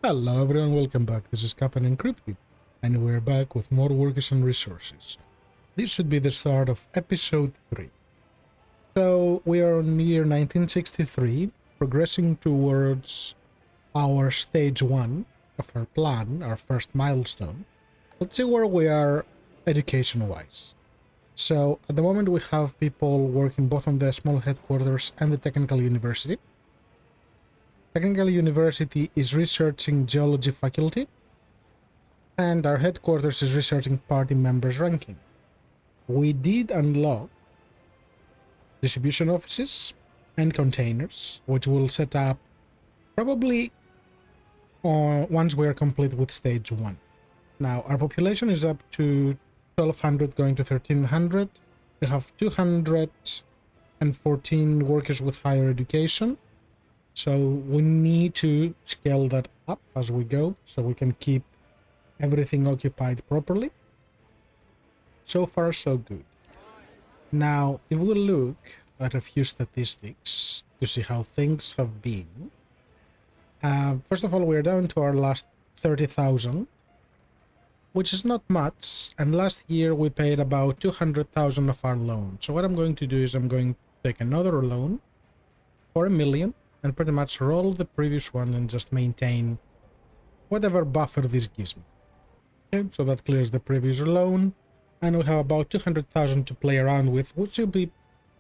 Hello everyone, welcome back. This is Caffeine Encrypted, and we're back with more workers and resources. This should be the start of episode 3. So we are on year 1963, progressing towards our stage 1 of our plan, our first milestone. Let's see where we are education-wise. So at the moment we have people working both on the small headquarters and the technical university. Technical University is researching geology faculty, and our headquarters is researching party members ranking. We did unlock distribution offices and containers, which we'll set up probably once we are complete with stage 1. Now, our population is up to 1200 going to 1300. We have 214 workers with higher education. So we need to scale that up as we go so we can keep everything occupied properly. So far, so good. Now, if we look at a few statistics to see how things have been. First of all, we're down to our last 30,000, which is not much. And last year we paid about 200,000 of our loan. So what I'm going to do is I'm going to take another loan for 1 million. And pretty much roll the previous one and just maintain whatever buffer this gives me. Okay, so that clears the previous loan, and we have about 200,000 to play around with, which will be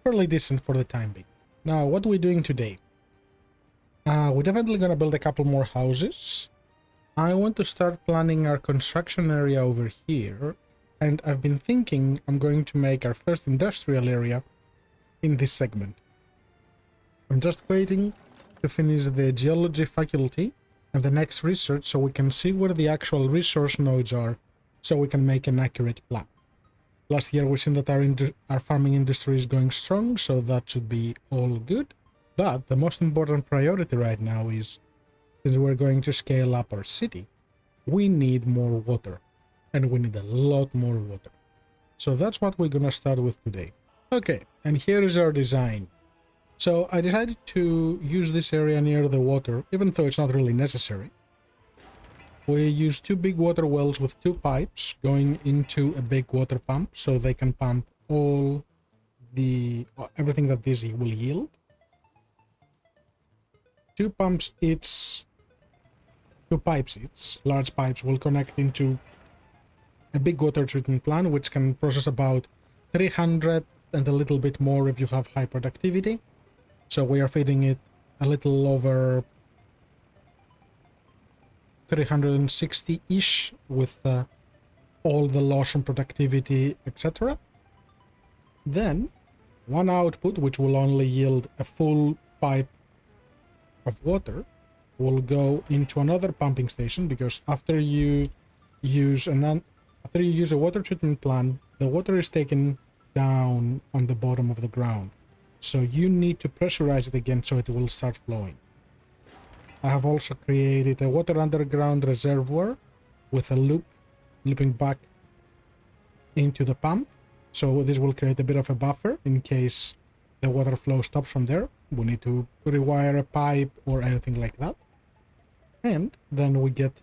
fairly decent for the time being. Now, what are we doing today? We're definitely going to build a couple more houses. I want to start planning our construction area over here, and I've been thinking I'm going to make our first industrial area in this segment. I'm just waiting to finish the geology faculty and the next research so we can see where the actual resource nodes are so we can make an accurate plan. Last year we've seen that our farming industry is going strong, so that should be all good. But the most important priority right now is, since we're going to scale up our city, we need more water, and we need a lot more water. So that's what we're gonna start with today. Okay, and here is our design. So I decided to use this area near the water, even though it's not really necessary. We use 2 big water wells with 2 pipes going into a big water pump, so they can pump all everything that this will yield. 2 pumps each, 2 pipes each, large pipes will connect into a big water treatment plant, which can process about 300 and a little bit more if you have high productivity. So we are feeding it a little over 360-ish with all the loss in productivity, etc. Then one output, which will only yield a full pipe of water, will go into another pumping station, because after you use a water treatment plant, the water is taken down on the bottom of the ground. So you need to pressurize it again so it will start flowing. I have also created a water underground reservoir with a looping back into the pump. So this will create a bit of a buffer in case the water flow stops from there. We need to rewire a pipe or anything like that. And then we get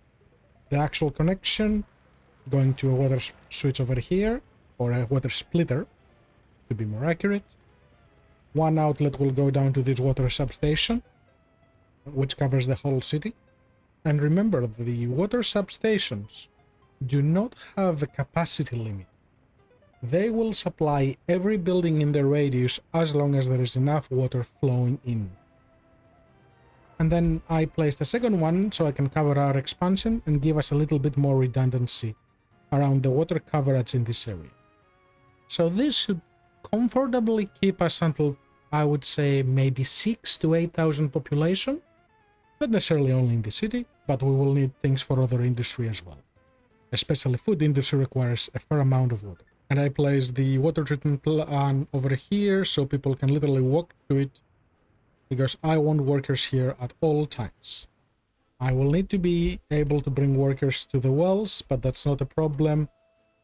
the actual connection going to a water switch over here, or a water splitter to be more accurate. One outlet will go down to this water substation, which covers the whole city. And remember, the water substations do not have a capacity limit. They will supply every building in the radius as long as there is enough water flowing in. And then I placed a second one so I can cover our expansion and give us a little bit more redundancy around the water coverage in this area. So this should comfortably keep us until, I would say, maybe 6,000 to 8,000 population. Not necessarily only in the city, but we will need things for other industry as well. Especially food industry requires a fair amount of water. And I placed the water treatment plant over here so people can literally walk to it, because I want workers here at all times. I will need to be able to bring workers to the wells, but that's not a problem,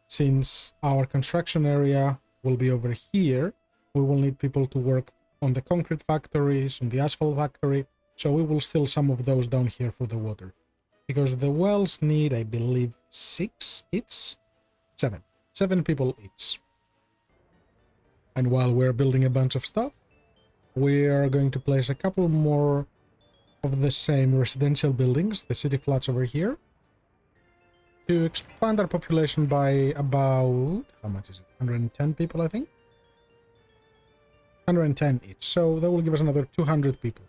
since our construction area will be over here. We will need people to work on the concrete factories, on the asphalt factory, so we will steal some of those down here for the water. because the wells need, I believe, 6 each? 7. 7 people each. And while we're building a bunch of stuff, we are going to place a couple more of the same residential buildings, the city flats over here, to expand our population by about, how much is it? 110 people, I think? 110 each, so that will give us another 200 people.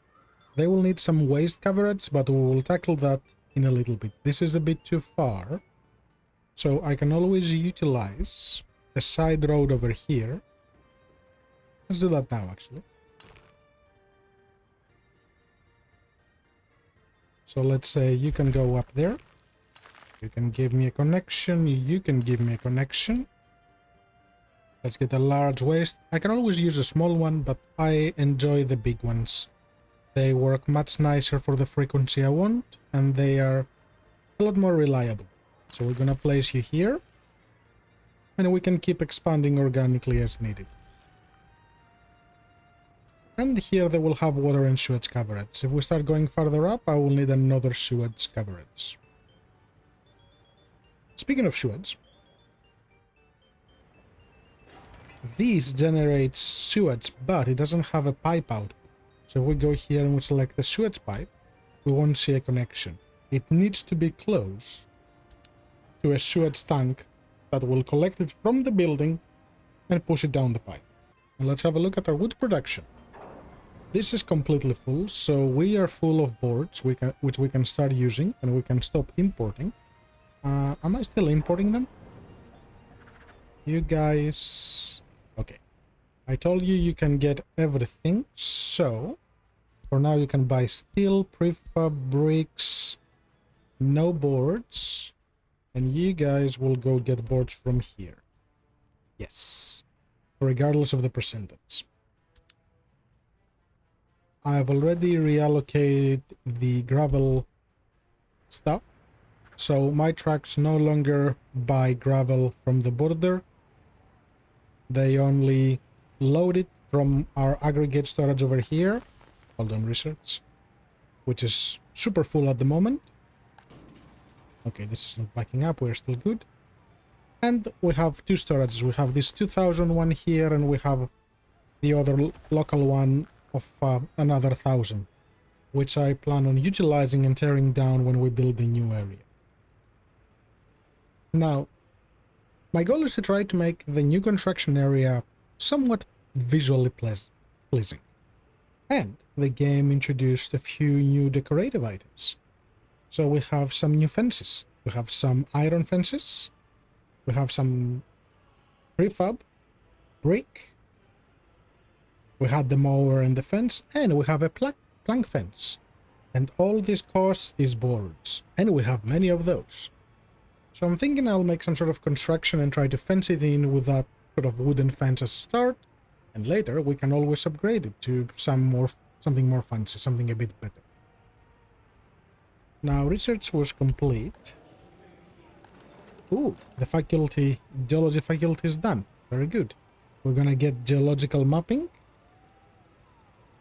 They will need some waste coverage, but we will tackle that in a little bit. This is a bit too far, so I can always utilize a side road over here. Let's do that now, actually. So let's say you can go up there. You can give me a connection. You can give me a connection. Let's get a large waste. I can always use a small one, but I enjoy the big ones. They work much nicer for the frequency I want, and they are a lot more reliable. So we're gonna place you here, and we can keep expanding organically as needed. And here they will have water and sewage coverage. If we start going further up, I will need another sewage coverage. Speaking of sewage, this generates sewage, but it doesn't have a pipe out. So if we go here and we select the sewage pipe, we won't see a connection. It needs to be close to a sewage tank that will collect it from the building and push it down the pipe. And let's have a look at our wood production. This is completely full, so we are full of boards which we can start using, and we can stop importing. Am I still importing them? You guys... Okay. I told you you can get everything, so... For now you can buy steel, prefab, bricks, no boards, and you guys will go get boards from here. Yes. Regardless of the percentage. I've already reallocated the gravel stuff, so my trucks no longer buy gravel from the border. They only load it from our aggregate storage over here. Hold on, research, which is super full at the moment. Okay, this is not backing up, we're still good. And we have two storages. We have this 2000 one here, and we have the other local one of another 1000, which I plan on utilizing and tearing down when we build the new area. Now, my goal is to try to make the new construction area somewhat visually pleasing. And the game introduced a few new decorative items. So we have some new fences. We have some iron fences. We have some prefab, brick. We had the mower and the fence, and we have a plank fence. And all this cost is boards, and we have many of those. So I'm thinking I'll make some sort of construction and try to fence it in with that sort of wooden fence as a start, and later we can always upgrade it to something more fancy, something a bit better. Now research was complete. Ooh, the geology faculty is done. Very good. We're gonna get geological mapping.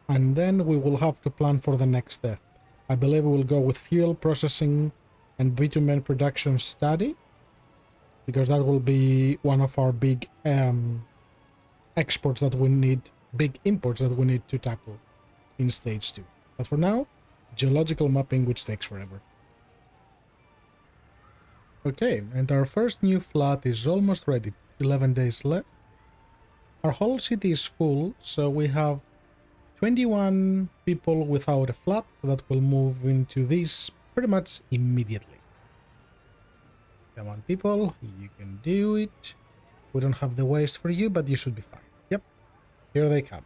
And then we will have to plan for the next step. I believe we will go with fuel processing and bitumen production study, because that will be one of our big exports that we need, big imports that we need to tackle in stage 2. But for now, geological mapping, which takes forever. Okay, and our first new flat is almost ready. 11 days left. Our whole city is full, so we have 21 people without a flat that will move into this pretty much immediately. Come on, people, you can do it. We don't have the waste for you, but you should be fine. Yep, here they come.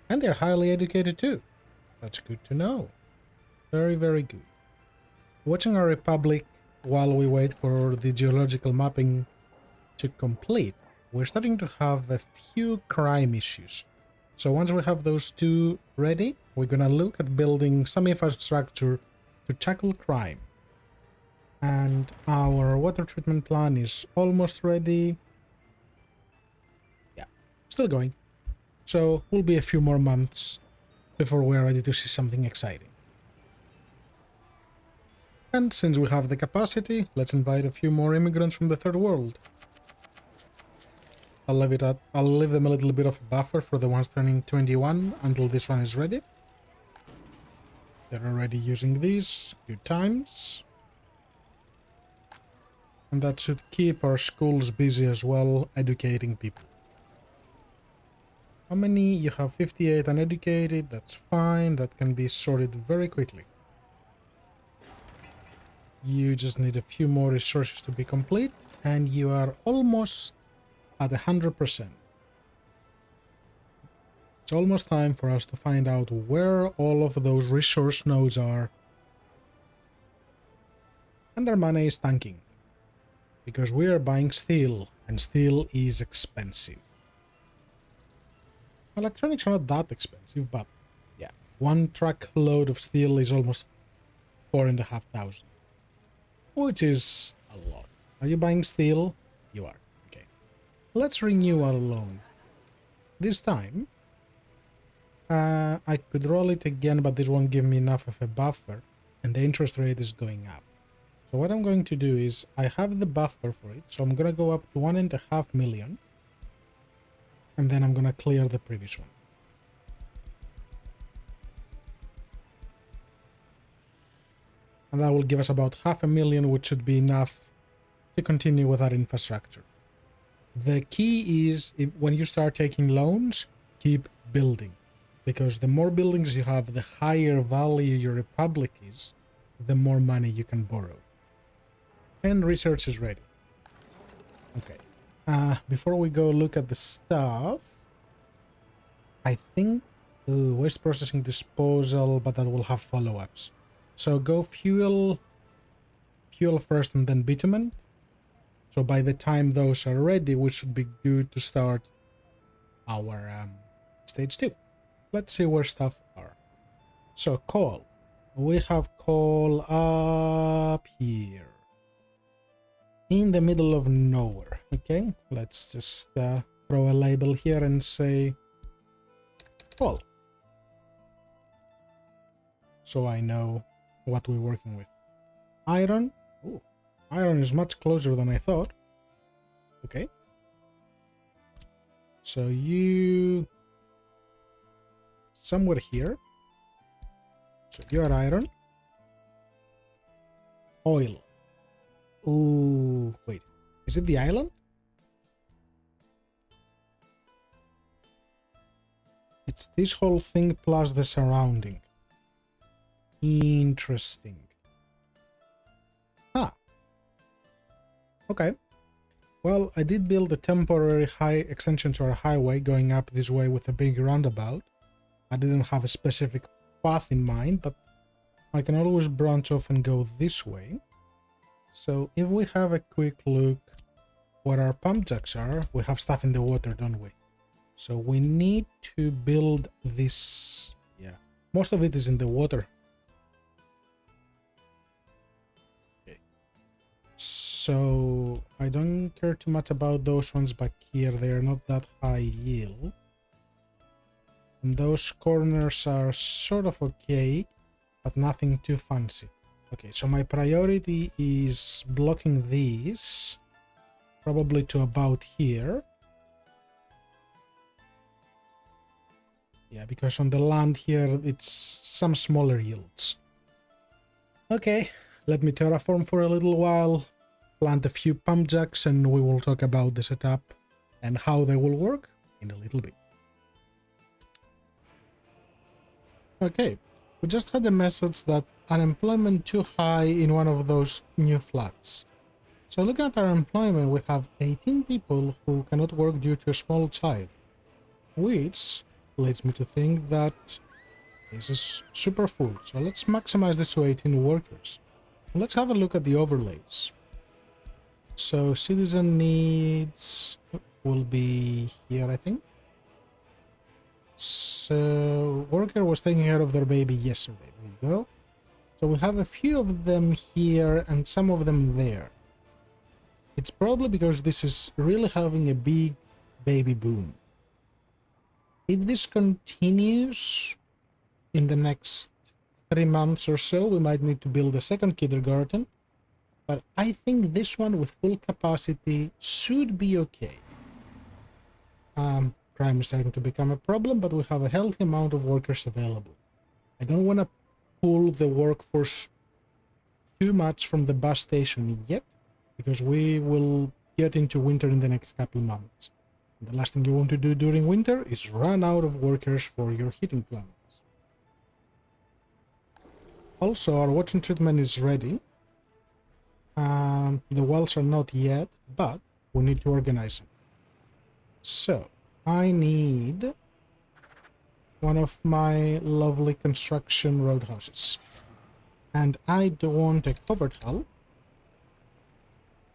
And they're highly educated too. That's good to know. Very, very good. Watching our republic while we wait for the geological mapping to complete, we're starting to have a few crime issues. So once we have those two ready, we're gonna look at building some infrastructure to tackle crime. And our water treatment plan is almost ready. Yeah, still going. So will be a few more months before we're ready to see something exciting. And since we have the capacity, let's invite a few more immigrants from the third world. I'll leave them a little bit of a buffer for the ones turning 21 until this one is ready. They're already using these. Good times. And that should keep our schools busy as well, educating people. How many? You have 58 uneducated. That's fine. That can be sorted very quickly. You just need a few more resources to be complete, and you are almost at 100%. It's almost time for us to find out where all of those resource nodes are. And their money is tanking. Because we are buying steel, and steel is expensive. Electronics are not that expensive, but yeah. One truckload of steel is almost 4,500. Which is a lot. Are you buying steel? You are. Okay. Let's renew our loan. This time, I could roll it again, but this won't give me enough of a buffer, and the interest rate is going up. So what I'm going to do is, I have the buffer for it, so I'm going to go up to 1.5 million, and then I'm going to clear the previous one. And that will give us about 500,000, which should be enough to continue with our infrastructure. The key is, when you start taking loans, keep building. Because the more buildings you have, the higher value your republic is, the more money you can borrow. And research is ready. Okay. Before we go look at the stuff, I think waste processing disposal, but that will have follow-ups. So go fuel first and then bitumen. So by the time those are ready, we should be good to start our stage 2. Let's see where stuff are. So coal. We have coal up here. In the middle of nowhere. Okay, let's just throw a label here and say coal. So I know what we're working with. Iron. Ooh, iron is much closer than I thought. Okay. So you... somewhere here. So you're iron. Oil. Ooh, wait. Is it the island? It's this whole thing plus the surrounding. Interesting. Ah. Okay. Well, I did build a temporary high extension to our highway going up this way with a big roundabout. I didn't have a specific path in mind, but I can always branch off and go this way. So if we have a quick look where our pump jacks are, we have stuff in the water, don't we? So we need to build this. Yeah, most of it is in the water. Okay. So I don't care too much about those ones back here. They are not that high yield. And those corners are sort of okay, but nothing too fancy. Okay, so my priority is blocking these, probably to about here. Yeah, because on the land here, it's some smaller yields. Okay, let me terraform for a little while, plant a few pump jacks, and we will talk about the setup and how they will work in a little bit. Okay, we just had a message that unemployment too high in one of those new flats. So looking at our employment, we have 18 people who cannot work due to a small child, which leads me to think that this is super full. So let's maximize this to 18 workers. Let's have a look at the overlays. So citizen needs will be here, I think. So worker was taking care of their baby yesterday. There you go. So we have a few of them here and some of them there. It's probably because this is really having a big baby boom. If this continues in the next 3 months or so, we might need to build a second kindergarten. But I think this one with full capacity should be okay. Crime is starting to become a problem, but we have a healthy amount of workers available. I don't want to pull the workforce too much from the bus station yet, because we will get into winter in the next couple of months. The last thing you want to do during winter is run out of workers for your heating plants. Also, our water treatment is ready. The wells are not yet, but we need to organize them. So, I need one of my lovely construction roadhouses. And I don't want a covered hull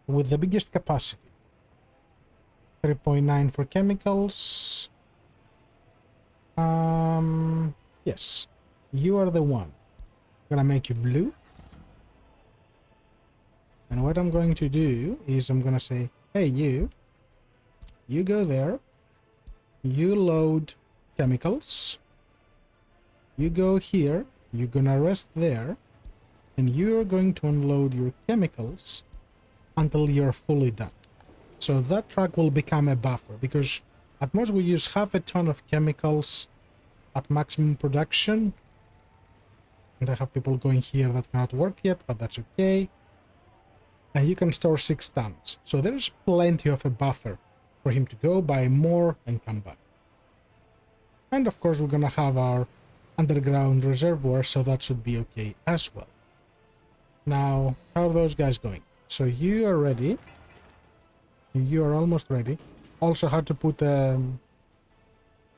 with the biggest capacity. 3.9 for chemicals. Yes, you are the one. I'm gonna make you blue. And what I'm going to do is I'm gonna say, hey, you go there. You load chemicals. You go here. You're gonna rest there. And you're going to unload your chemicals until you're fully done. So that truck will become a buffer, because at most we use half a ton of chemicals at maximum production. And I have people going here that cannot work yet, but that's okay. And you can store 6 tons. So there's plenty of a buffer for him to go buy more and come back. And of course we're gonna have our underground reservoir, so that should be okay as well. Now, how are those guys going? So you are ready. You are almost ready. Also had to put a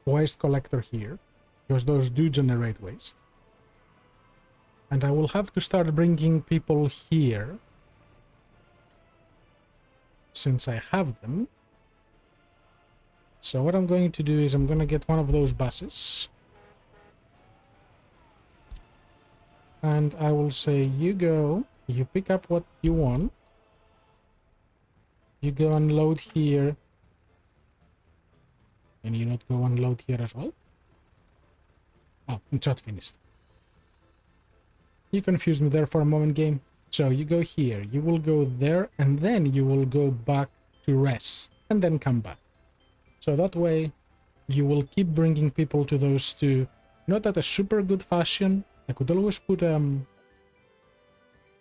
waste collector here, because those do generate waste. And I will have to start bringing people here, since I have them. So what I'm going to do is I'm going to get one of those buses. And I will say, you go, you pick up what you want. You go unload here. Can you not go unload here as well? Oh, it's not finished. You confused me there for a moment, game. So you go here, you will go there, and then you will go back to rest, and then come back. So that way, you will keep bringing people to those two, not at a super good fashion. I could always put a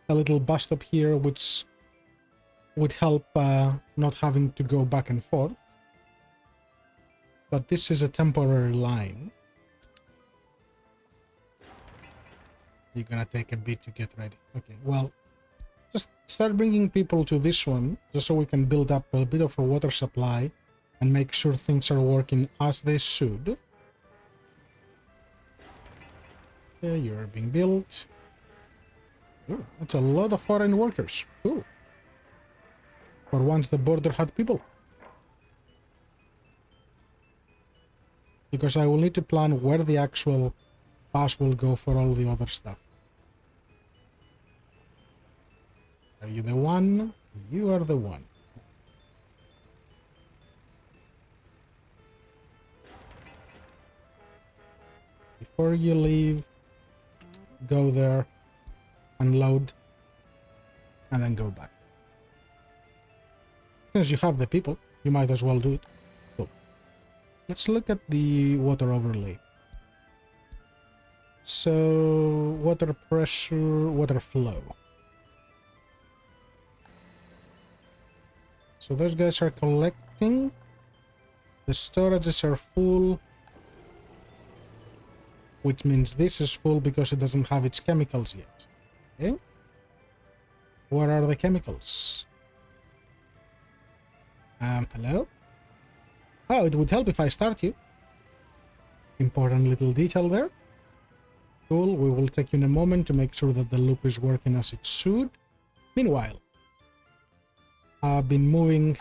little bus stop here, which would help not having to go back and forth. But this is a temporary line. You're gonna take a bit to get ready. Okay, well, just start bringing people to this one, just so we can build up a bit of a water supply and make sure things are working as they should. Yeah, you're being built. Ooh, that's a lot of foreign workers. Cool. For once the border had people. Because I will need to plan where the actual bus will go for all the other stuff. Are you the one? You are the one. Before you leave, go there, unload, and then go back. Since you have the people, you might as well do it. Cool. Let's look at the water overlay. So, water pressure, water flow. So those guys are collecting. The storages are full. Which means this is full because it doesn't have its chemicals yet. Okay? Where are the chemicals? Hello? Oh, it would help if I start you. Important little detail there. Cool, we will take you in a moment to make sure that the loop is working as it should. Meanwhile, I've been moving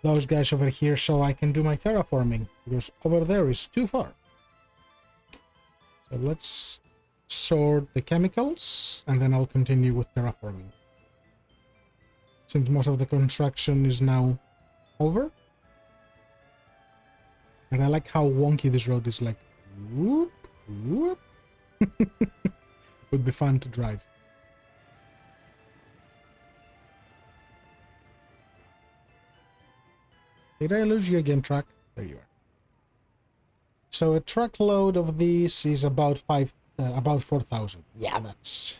those guys over here so I can do my terraforming, because over there is too far. So let's sort the chemicals, and then I'll continue with terraforming. Since most of the construction is now over. And I like how wonky this road is, like, whoop, whoop, Would be fun to drive. Did I lose you again, truck? There you are. So a truckload of these is about 4,000. Yeah, that's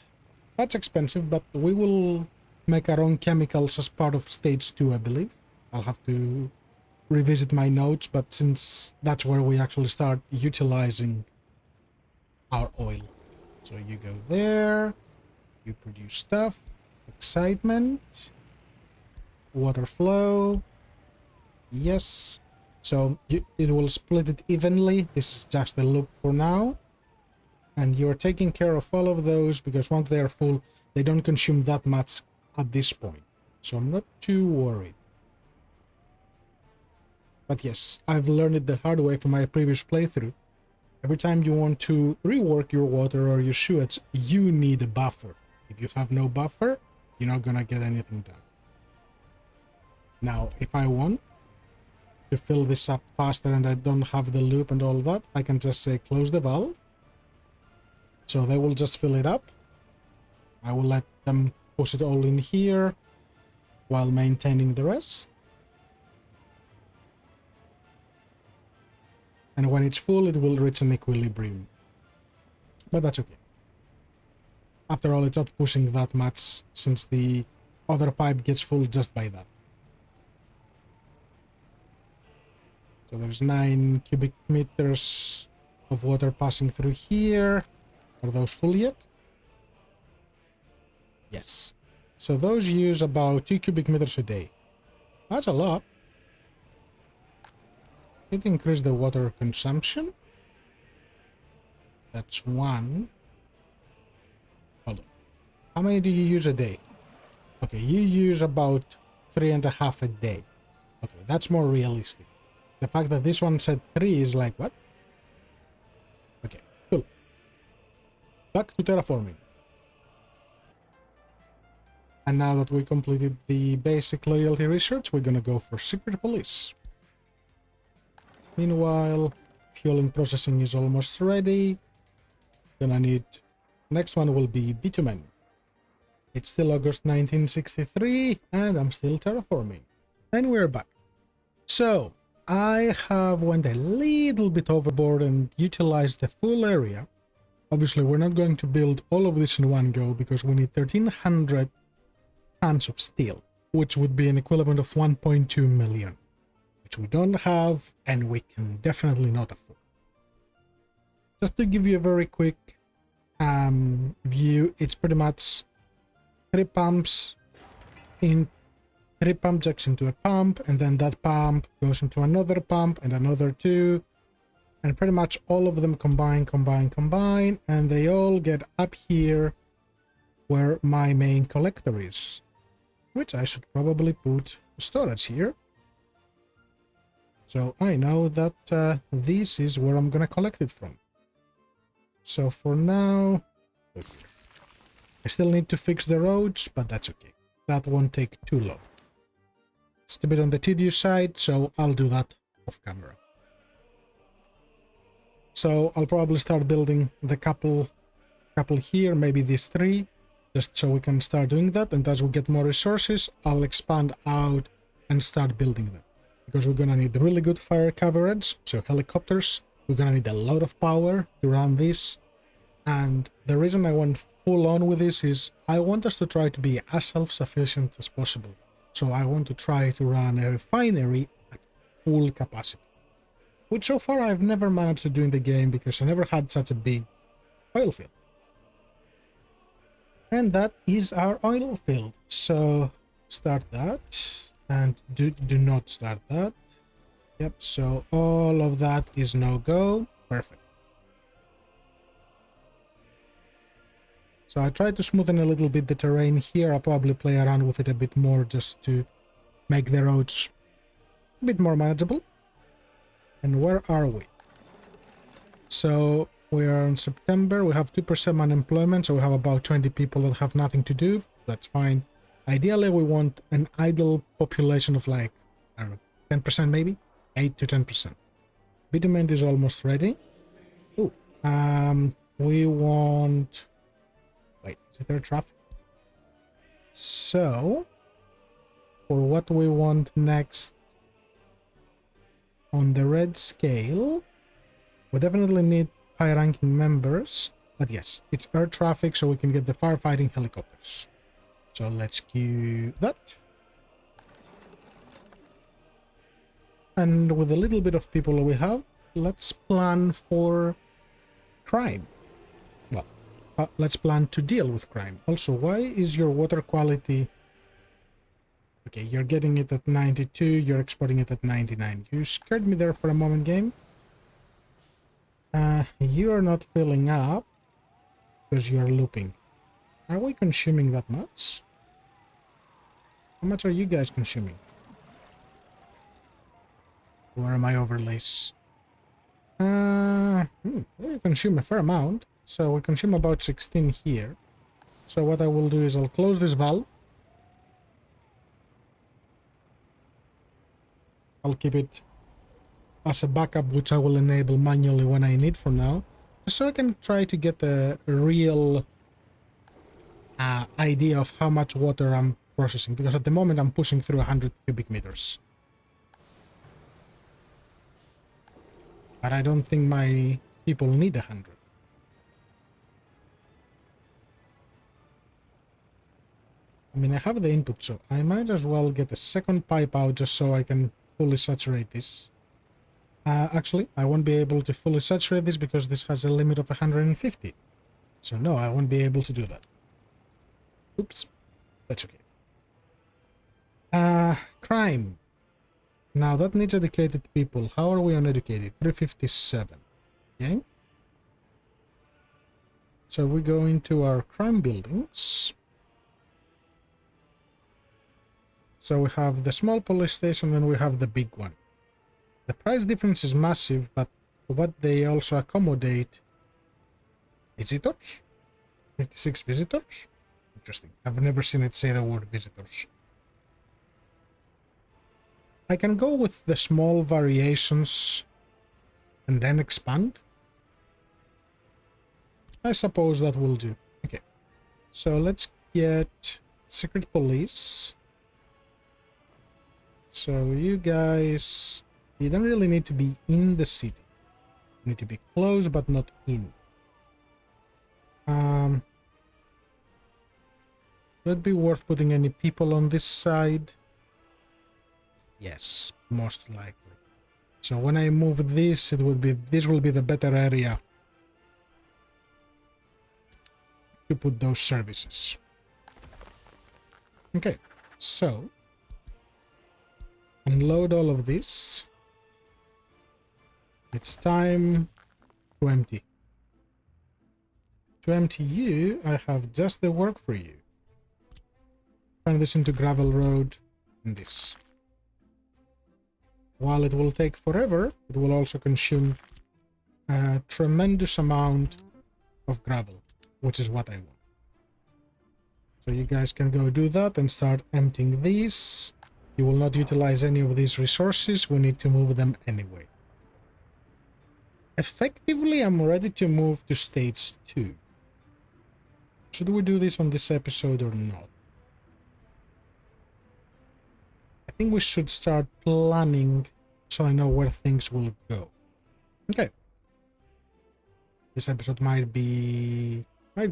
expensive, but we will make our own chemicals as part of stage 2, I believe. I'll have to revisit my notes, but since that's where we actually start utilizing our oil. So you go there, you produce stuff, excitement, water flow, yes. So it will split it evenly. This is just the loop for now. And you're taking care of all of those because once they are full, they don't consume that much at this point. So I'm not too worried. But yes, I've learned it the hard way from my previous playthrough. Every time you want to rework your water or your sewage, you need a buffer. If you have no buffer, you're not gonna get anything done. Now, if I want to fill this up faster and I don't have the loop and all that, I can just say close the valve. So they will just fill it up. I will let them push it all in here while maintaining the rest. And when it's full, it will reach an equilibrium. But that's okay. After all, it's not pushing that much since the other pipe gets full just by that. So there's 9 cubic meters of water passing through here. Are those full yet? Yes. So those use about 2 cubic meters a day. That's a lot. It increase the water consumption. That's 1. Hold on. How many do you use a day? Okay, you use about 3.5 a day. Okay, that's more realistic. The fact that this one said 3 is like, what? Okay, cool. Back to terraforming. And now that we completed the basic loyalty research, we're gonna go for secret police. Meanwhile, fueling processing is almost ready. Gonna need... Next one will be bitumen. It's still August 1963, and I'm still terraforming. And we're back. So, I have went a little bit overboard and utilized the full area. Obviously, we're not going to build all of this in one go because we need 1,300 tons of steel, which would be an equivalent of 1.2 million. Which we don't have, and we can definitely not afford. Just to give you a very quick view, it's pretty much 3 pumps in 3 pump jacks into a pump, and then that pump goes into another pump and another 2, and pretty much all of them combine, and they all get up here where my main collector is, which I should probably put storage here. So I know that this is where I'm gonna collect it from. So for now, I still need to fix the roads, but that's okay. That won't take too long. It's a bit on the tedious side, so I'll do that off camera. So I'll probably start building the couple here, maybe these 3, just so we can start doing that. And as we get more resources, I'll expand out and start building them. Because we're gonna need really good fire coverage, so helicopters. We're gonna need a lot of power to run this. And the reason I went full on with this is I want us to try to be as self-sufficient as possible. So I want to try to run a refinery at full capacity. Which so far I've never managed to do in the game because I never had such a big oil field. And that is our oil field. So start that. And do not start that. Yep, so all of that is no-go. Perfect. So I tried to smoothen a little bit the terrain here. I'll probably play around with it a bit more just to make the roads a bit more manageable. And where are we? So we are in September. We have 2% unemployment, so we have about 20 people that have nothing to do. That's fine. Ideally, we want an idle population of like, I don't know, 10% maybe? 8 to 10%. Bitumen is almost ready. Oh, we want... Wait, is it air traffic? So, for what we want next on the red scale, we definitely need high-ranking members. But yes, it's air traffic, so we can get the firefighting helicopters. So let's queue that. And with a little bit of people we have, let's plan for crime. Well, let's plan to deal with crime. Also, why is your water quality... Okay, you're getting it at 92, you're exporting it at 99. You scared me there for a moment, game. You are not filling up because you're looping. Are we consuming that much? How much are you guys consuming? Where are my overlays? We consume a fair amount. So we consume about 16 here. So what I will do is I'll close this valve. I'll keep it as a backup, which I will enable manually when I need for now. So I can try to get a real idea of how much water I'm processing. Because at the moment I'm pushing through 100 cubic meters. But I don't think my people need 100. I mean, I have the input, so I might as well get a second pipe out just so I can fully saturate this. Actually, I won't be able to fully saturate this because this has a limit of 150. So no, I won't be able to do that. Oops. That's okay. Crime. Now that needs educated people. How are we on educated? 357. Okay. So we go into our crime buildings. So we have the small police station and we have the big one. The price difference is massive, but what they also accommodate... Visitors? 56 visitors? Interesting. I've never seen it say the word visitors. I can go with the small variations and then expand. I suppose that will do. Okay. So let's get secret police. So you guys, you don't really need to be in the city. You need to be close but not in. Would it be worth putting any people on this side? Yes, most likely. So when I move this, this will be the better area to put those services. Okay, so unload all of this. It's time to empty. To empty you, I have just the work for you. Turn this into gravel road and this. While it will take forever, it will also consume a tremendous amount of gravel, which is what I want. So you guys can go do that and start emptying these. You will not utilize any of these resources. We need to move them anyway. Effectively, I'm ready to move to stage 2. Should we do this on this episode or not? I think we should start planning so I know where things will go. Okay. This episode might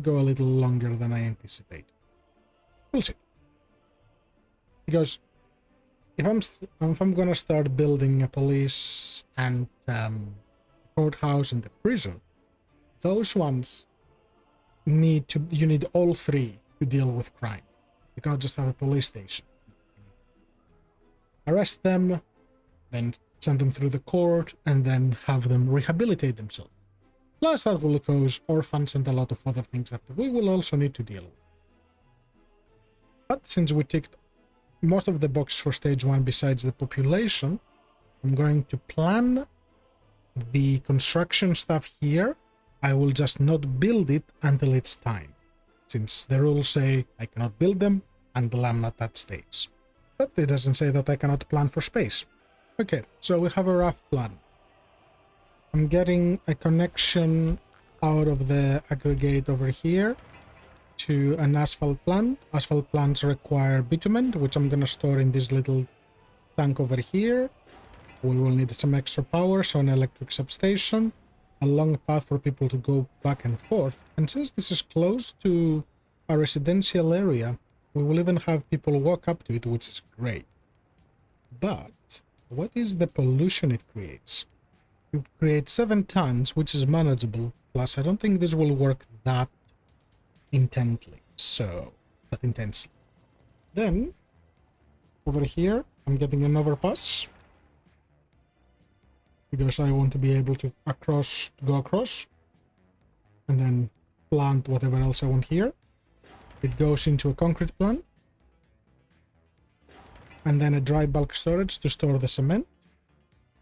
go a little longer than I anticipate. We'll see. Because if I'm gonna start building a police and courthouse and a prison, those ones you need all three to deal with crime. You cannot just have a police station. Arrest them, then send them through the court, and then have them rehabilitate themselves. Plus that will cause orphans and a lot of other things that we will also need to deal with. But since we ticked most of the boxes for stage 1 besides the population, I'm going to plan the construction stuff here. I will just not build it until it's time, since the rules say I cannot build them until I'm at that stage. But it doesn't say that I cannot plan for space. Okay, so we have a rough plan. I'm getting a connection out of the aggregate over here to an asphalt plant. Asphalt plants require bitumen, which I'm gonna store in this little tank over here. We will need some extra power, so an electric substation, a long path for people to go back and forth. And since this is close to a residential area, we will even have people walk up to it, which is great. But what is the pollution it creates? It creates 7 tons, which is manageable. Plus, I don't think this will work that intensely. Then, over here, I'm getting an overpass, because I want to be able to go across, and then plant whatever else I want here. It goes into a concrete plant, and then a dry bulk storage to store the cement.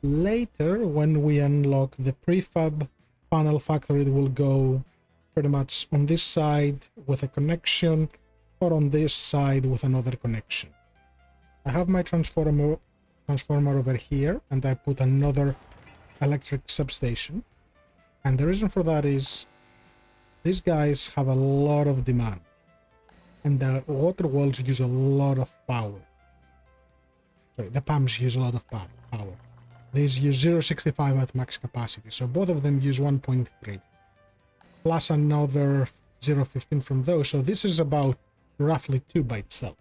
Later, when we unlock the prefab panel factory, it will go pretty much on this side with a connection, or on this side with another connection. I have my transformer over here, and I put another electric substation. And the reason for that is these guys have a lot of demand, and the water wells use a lot of power. Sorry, the pumps use a lot of power. These use 0.65 at max capacity, so both of them use 1.3. Plus another 0.15 from those, so this is about roughly 2 by itself.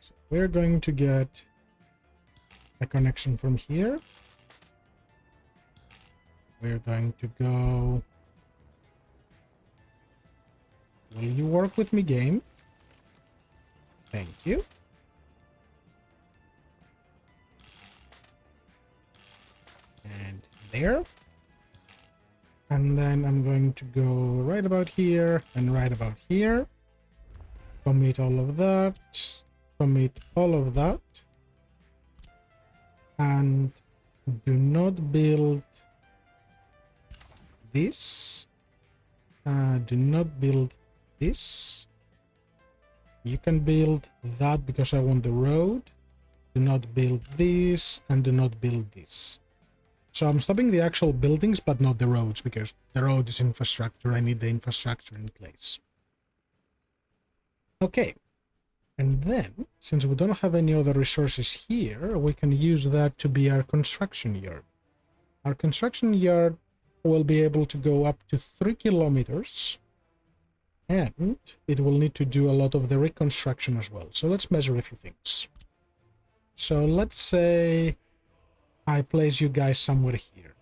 So we're going to get a connection from here. We're going to go... Will you work with me, game? Thank you. And there. And then I'm going to go right about here and right about here. Commit all of that. Commit all of that. And do not build this. Do not build this. You can build that because I want the road. Do not build this, and do not build this. So I'm stopping the actual buildings, but not the roads, because the road is infrastructure. I need the infrastructure in place. Okay. And then, since we don't have any other resources here, we can use that to be our construction yard. Our construction yard will be able to go up to 3 kilometers, and it will need to do a lot of the reconstruction as well. So let's measure a few things. So let's say I place you guys somewhere here.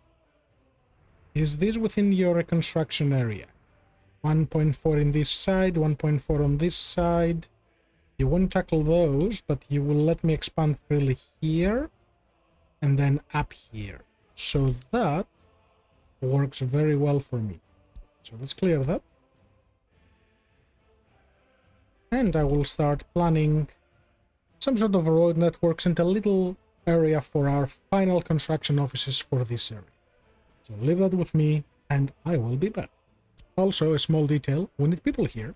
Is this within your reconstruction area? 1.4 in this side, 1.4 on this side. You won't tackle those, but you will let me expand freely here and then up here. So that works very well for me. So let's clear that. And I will start planning some sort of road networks and a little area for our final construction offices for this area. So leave that with me and I will be back. Also, a small detail, we need people here,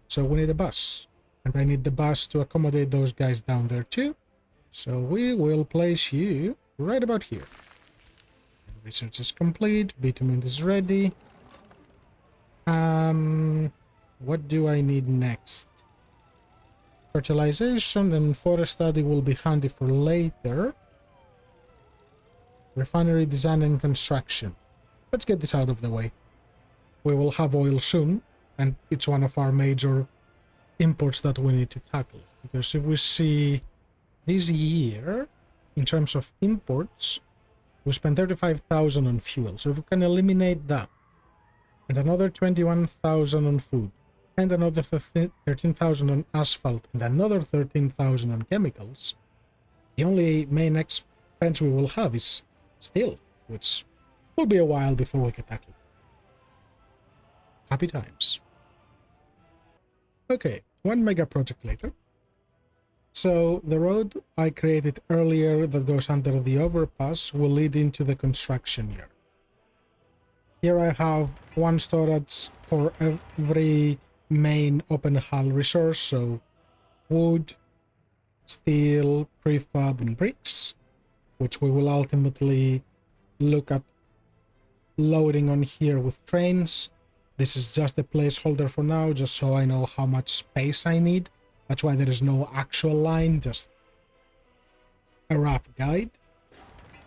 so we need a bus. And I need the bus to accommodate those guys down there too. So we will place you right about here. Research is complete, bitumen is ready. What do I need next? Fertilization and forest study will be handy for later. Refinery design and construction. Let's get this out of the way. We will have oil soon, and it's one of our major imports that we need to tackle. Because if we see this year, in terms of imports, we spent 35,000 on fuel. So if we can eliminate that, and another 21,000 on food, and another 13,000 on asphalt, and another 13,000 on chemicals, the only main expense we will have is steel, which will be a while before we can tackle it. Happy times. Okay, 1 mega project later. So the road I created earlier that goes under the overpass will lead into the construction yard. Here I have 1 storage for every main open hull resource, so wood, steel, prefab, and bricks, which we will ultimately look at loading on here with trains. This is just a placeholder for now, just so I know how much space I need. That's why there is no actual line, just a rough guide.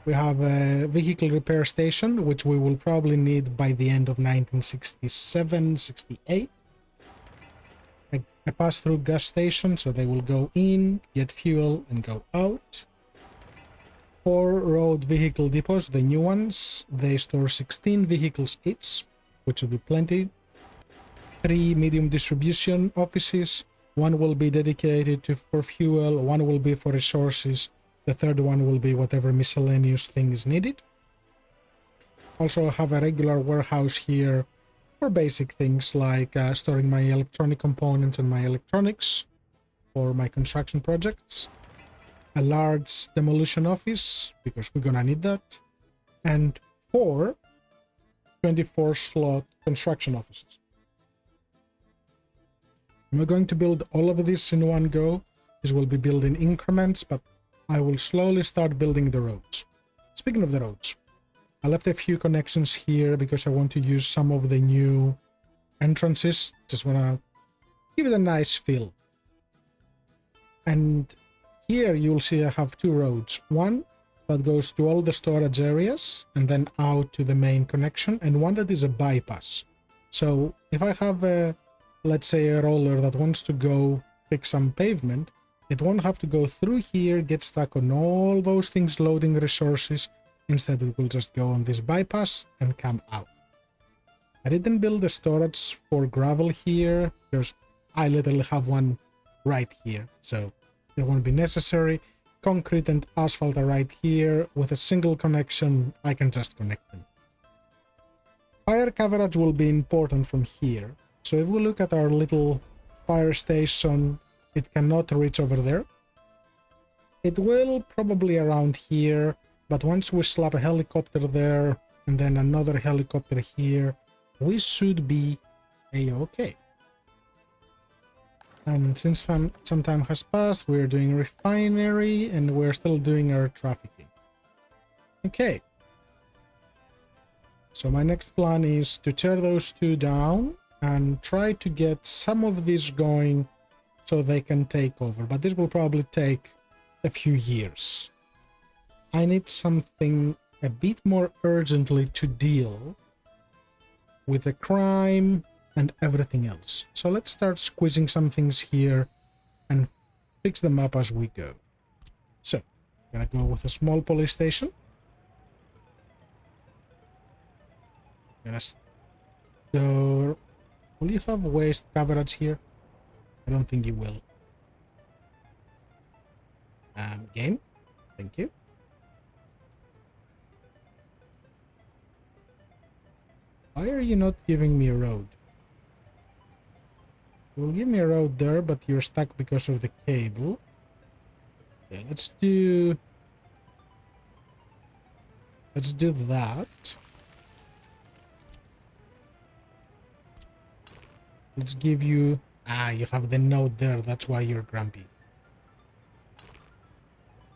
We have a vehicle repair station, which we will probably need by the end of 1967-68. A pass-through gas station, so they will go in, get fuel, and go out. 4 road vehicle depots, the new ones. They store 16 vehicles each, which will be plenty. 3 medium distribution offices. 1 will be dedicated for fuel, 1 will be for resources. The third one will be whatever miscellaneous thing is needed. Also, I have a regular warehouse here for basic things like storing my electronic components and my electronics for my construction projects. A large demolition office, because we're gonna need that. And 4 24-slot construction offices. I'm not going to build all of this in one go. This will be built in increments, but I will slowly start building the roads. Speaking of the roads, I left a few connections here because I want to use some of the new entrances. Just want to give it a nice feel. And here you'll see I have 2 roads. One that goes to all the storage areas and then out to the main connection, and one that is a bypass. So if I have let's say a roller that wants to go fix some pavement, it won't have to go through here, get stuck on all those things loading resources. Instead, it will just go on this bypass and come out. I didn't build a storage for gravel here because I literally have one right here, so it won't be necessary. Concrete and asphalt are right here. With a single connection, I can just connect them. Fire coverage will be important from here. So if we look at our little fire station, it cannot reach over there. It will probably around here, but once we slap a helicopter there and then another helicopter here, we should be a-okay. And since some time has passed, we're doing refinery and we're still doing our trafficking. Okay. So my next plan is to tear those 2 down and try to get some of these going so they can take over, but this will probably take a few years. I need something a bit more urgently to deal with the crime and everything else. So let's start squeezing some things here and fix them up as we go. So, I'm gonna go with a small police station. Gonna store. Will you have waste coverage here? I don't think you will. Game. Thank you. Why are you not giving me a road? You will give me a road there, but you're stuck because of the cable. Okay, let's do that. Let's give you... you have the node there, that's why you're grumpy.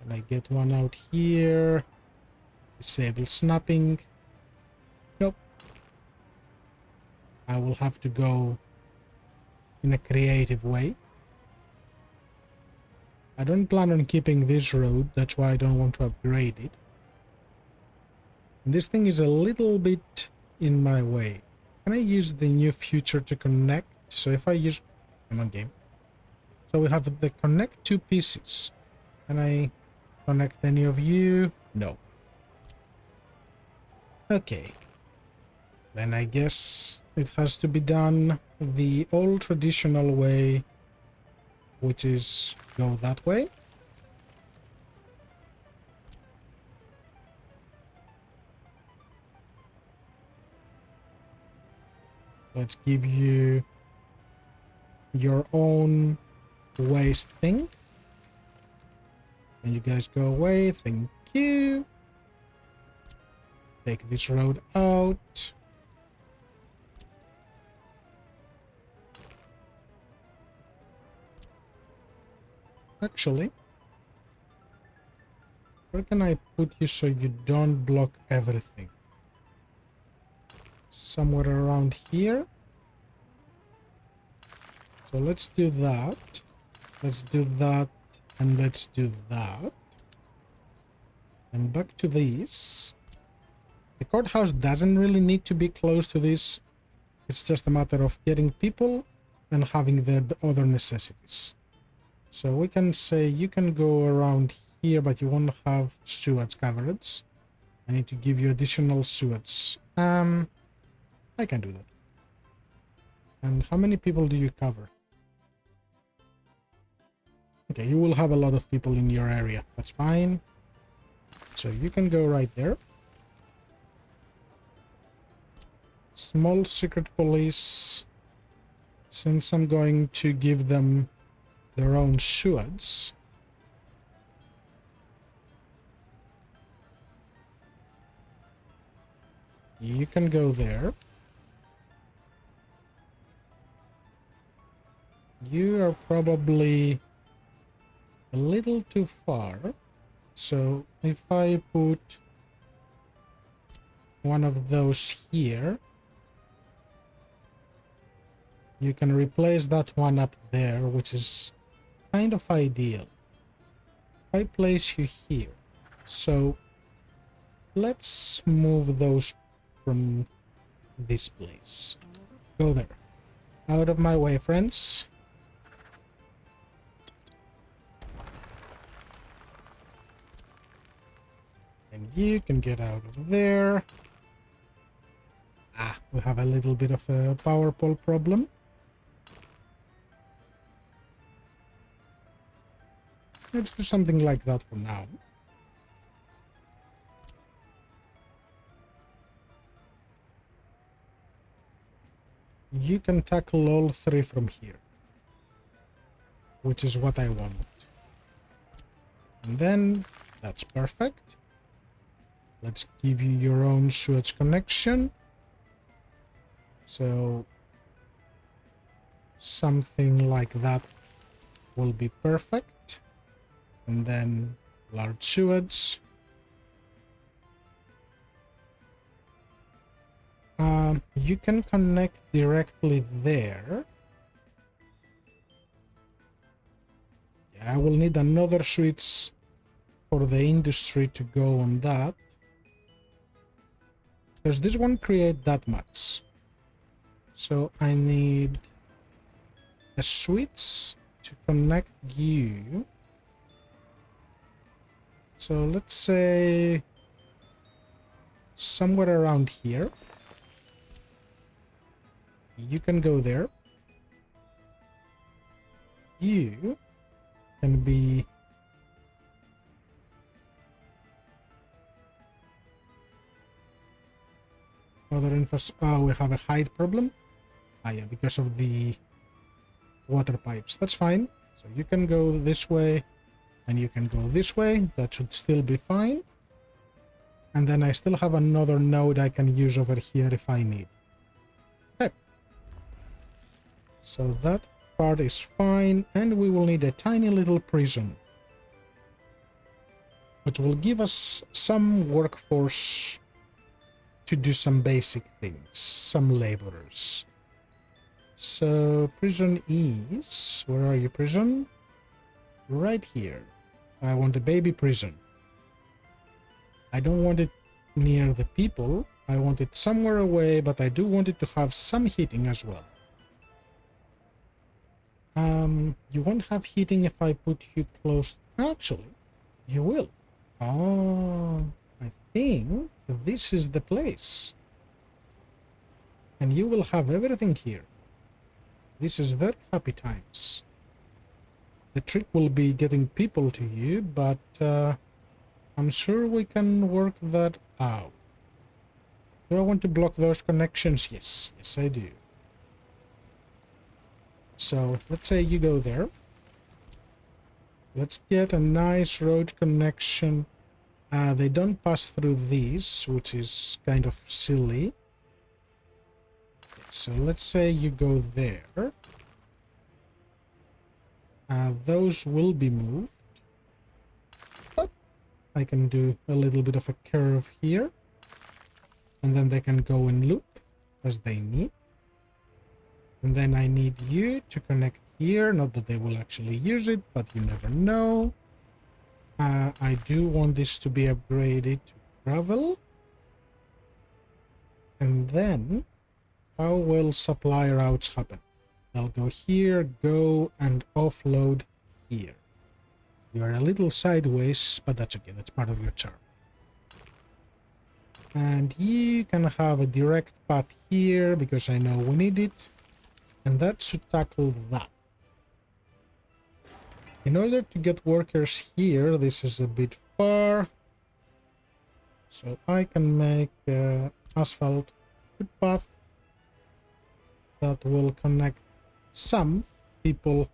And I get one out here. Disable snapping. Nope. I will have to go in a creative way. I don't plan on keeping this road, that's why I don't want to upgrade it. And this thing is a little bit in my way. Can I use the new future to connect? So if I use... Come on, game. So we have the connect 2 pieces. Can I connect any of you? No. Okay. Then I guess it has to be done the old traditional way, which is go that way. Let's give you your own waste thing. And you guys go away. Thank you. Take this road out. Actually, where can I put you so you don't block everything? somewhere around here. So let's do that. Let's do that. And let's do that. And back to this. The courthouse doesn't really need to be close to this. It's just a matter of getting people and having the other necessities. So we can say you can go around here, but you won't have sewage coverage. I need to give you additional sewage. I can do that. And how many people do you cover? Okay, you will have a lot of people in your area. That's fine. So you can go right there. Small secret police. Since I'm going to give them their own sewage, you can go there. You are probably a little too far. So if I put one of those here, you can replace that one up there, which is kind of ideal. I place you here. So let's move those from this place. Go there. Out of my way, friends. And you can get out of there. Ah, we have a little bit of a power pole problem. Let's do something like that for now. You can tackle all three from here, which is what I want. And then that's perfect. Let's give you your own sewage connection. So something like that will be perfect. And then large sewage. You can connect directly there. Yeah, I will need another switch for the industry to go on that. Because this won't create that much. So I need a switch to connect you. So let's say somewhere around here. You can go there. You can be other infrastructure. We have a height problem. Yeah, because of the water pipes. That's fine. So you can go this way and you can go this way. That should still be fine. And then I still have another node I can use over here if I need. Okay. So that part is fine, and we will need a tiny little prison, which will give us some workforce to do some basic things, some laborers. So prison is, where are you, prison? Right here. I want a baby prison. I don't want it near the people. I want it somewhere away, but I do want it to have some heating as well. You won't have heating if I put you close. Actually, you will. Oh, I think this is the place. And you will have everything here. This is very happy times. The trick will be getting people to you, but I'm sure we can work that out. Do I want to block those connections? Yes, yes I do. So let's say you go there. Let's get a nice road connection. They don't pass through these, which is kind of silly. So let's say you go there. Those will be moved. Oh, I can do a little bit of a curve here. And then they can go in loop. as they need. And then I need you to connect here. Not that they will actually use it, but you never know. I do want this to be upgraded to gravel. And then, how will supply routes happen? They'll go here, go, and offload here. You are a little sideways, but that's okay. That's part of your charm. And you can have a direct path here, because I know we need it. And that should tackle that. In order to get workers here, this is a bit far. So I can make asphalt footpath that will connect some people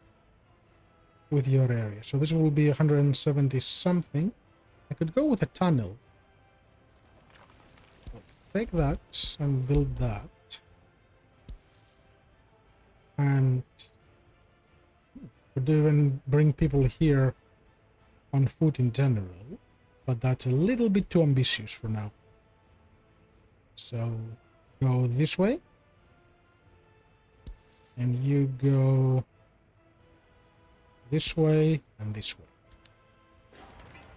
with your area. So this will be 170 something. I could go with a tunnel. Take that and build that. And could even bring people here on foot in general, but that's a little bit too ambitious for now. So go this way, and you go this way and this way.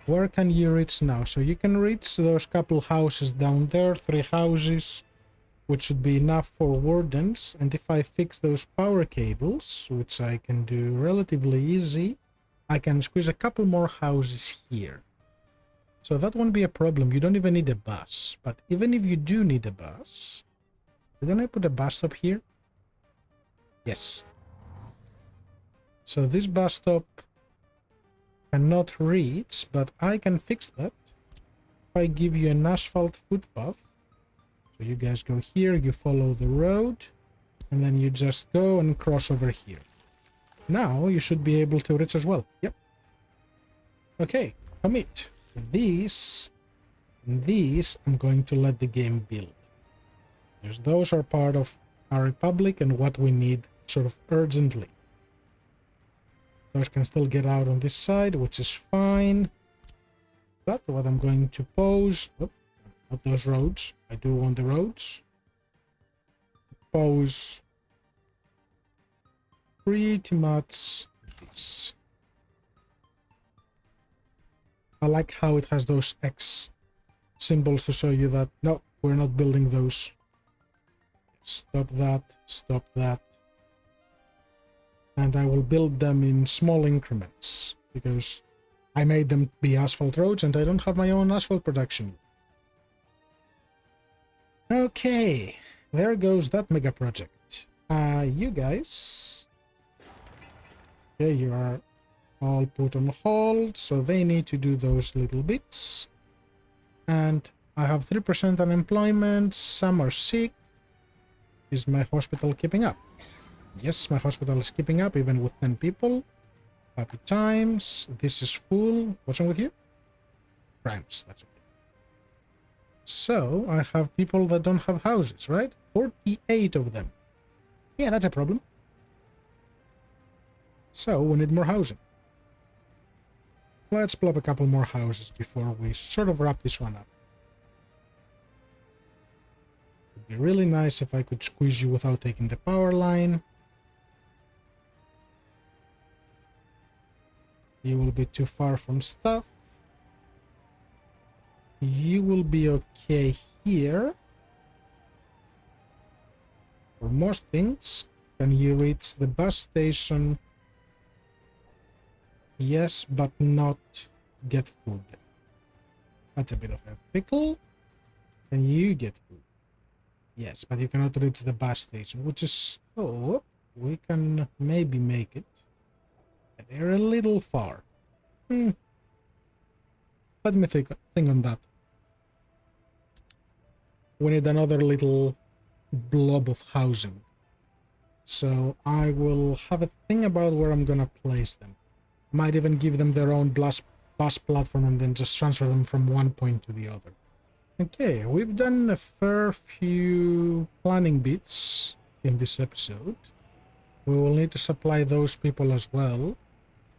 Where can you reach now? So you can reach those couple houses down there, 3 houses, which should be enough for wardens. And if I fix those power cables, which I can do relatively easy, I can squeeze a couple more houses here. So that won't be a problem. You don't even need a bus. But even if you do need a bus, didn't I put a bus stop here? Yes. So this bus stop cannot reach, but I can fix that if I give you an asphalt footpath. So you guys go here, you follow the road, and then you just go and cross over here. Now you should be able to reach as well. Yep. Okay, commit. These I'm going to let the game build, because those are part of our republic and what we need sort of urgently. Those can still get out on this side, which is fine. But what I'm going to pose... Oh, not those roads. I do want the roads. Pose pretty much this. I like how it has those X symbols to show you that, no, we're not building those. Stop that, stop that. And I will build them in small increments, because I made them be asphalt roads and I don't have my own asphalt production. Okay, there goes that mega project. You guys... Okay, you are all put on hold, so they need to do those little bits. And I have 3% unemployment, some are sick. Is my hospital keeping up? Yes, my hospital is keeping up, even with 10 people. Happy times. This is full. What's wrong with you? Cramps, that's okay. So, I have people that don't have houses, right? 48 of them. Yeah, that's a problem. So, we need more housing. Let's plop a couple more houses before we sort of wrap this one up. It'd be really nice if I could squeeze you without taking the power line. You will be too far from stuff. You will be okay here. For most things, can you reach the bus station? Yes, but not get food. That's a bit of a pickle. Can you get food? Yes, but you cannot reach the bus station, which is... Oh, we can maybe make it. They're a little far. Let me think on that. We need another little blob of housing. So I will have a thing about where I'm gonna place them. Might even give them their own bus platform and then just transfer them from one point to the other. Okay, we've done a fair few planning bits in this episode. We will need to supply those people as well.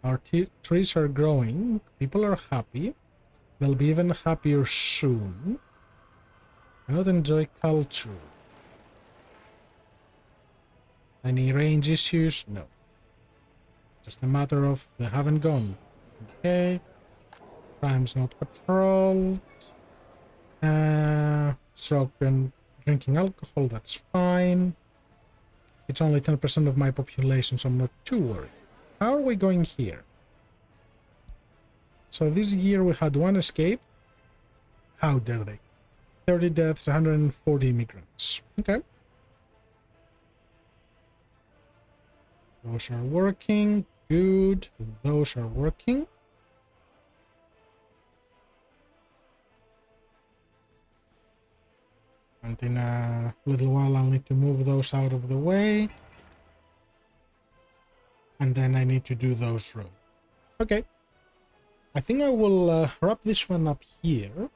Our trees are growing. People are happy. They'll be even happier soon. I not enjoy culture. Any range issues? No. Just a matter of they haven't gone. Okay. Crime's not patrolled. Stroke and drinking alcohol, that's fine. It's only 10% of my population, so I'm not too worried. How are we going here? So this year we had 1 escape. How dare they? 30 deaths, 140 immigrants. Okay. Those are working. Good. Those are working. And in a little while I'll need to move those out of the way. And then I need to do those roads. Okay. I think I will wrap this one up here.